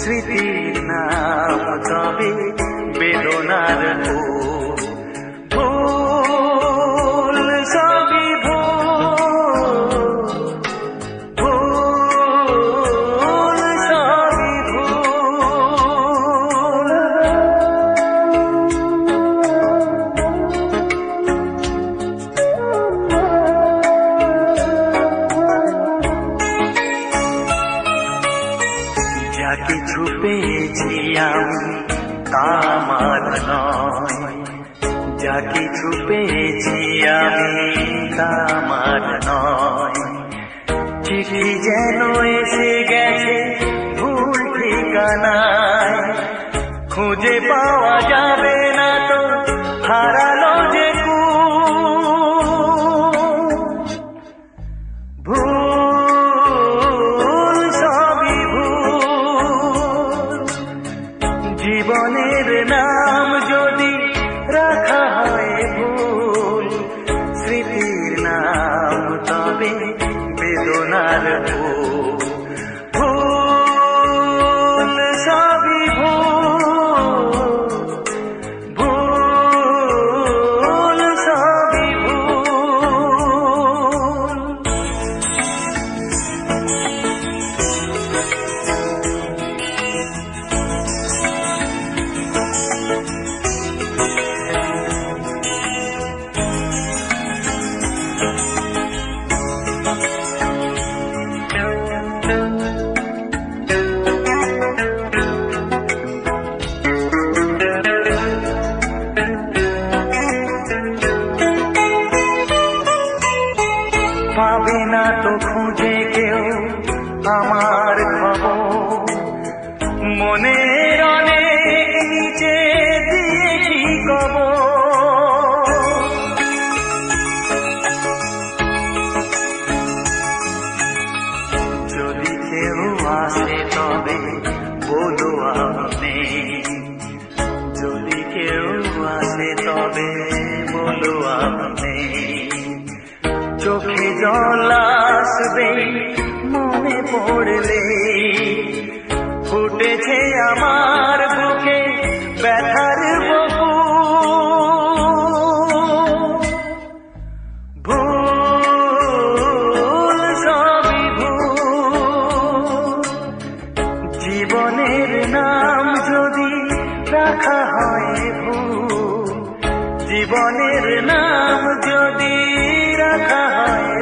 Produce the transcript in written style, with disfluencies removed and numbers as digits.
স্মৃতির নাম তবে বেদনার ভুল সবই ভুল সবই ভুল। যা কিছু পেয়েছি আমি তা আমার নয়, যা কিছু পেয়েছি আমি তা আমার নয়। চিঠি যেন এসে গেছে ভুল ঠিকানায়, খুঁজে পাওয়া যাবে না তো হারালো যে ভুল সবই ভুল। জীবনের নাম যদি রাখা হয় ভুল, স্মৃতির নাম তবে বেদনার ভুল। ভুল সবই ভুল, ভুল সবই ভুল। পাবে না তো খুঁজে কেউ আমার খবর, মনের অনেক নিচে দিয়েছি কবর। যদি কেউ আসে তবে বলো আমি, যদি কেউ আসে তবে বলো আমি। চোখে জল আসবে মনে পড়লে, ফুটেছে আমার বুকে ব্যথার বহু। ভুল সবই ভুল। জীবনের নাম যদি রাখা হয় ভুল, জীবনের নাম যদি রাখা হয়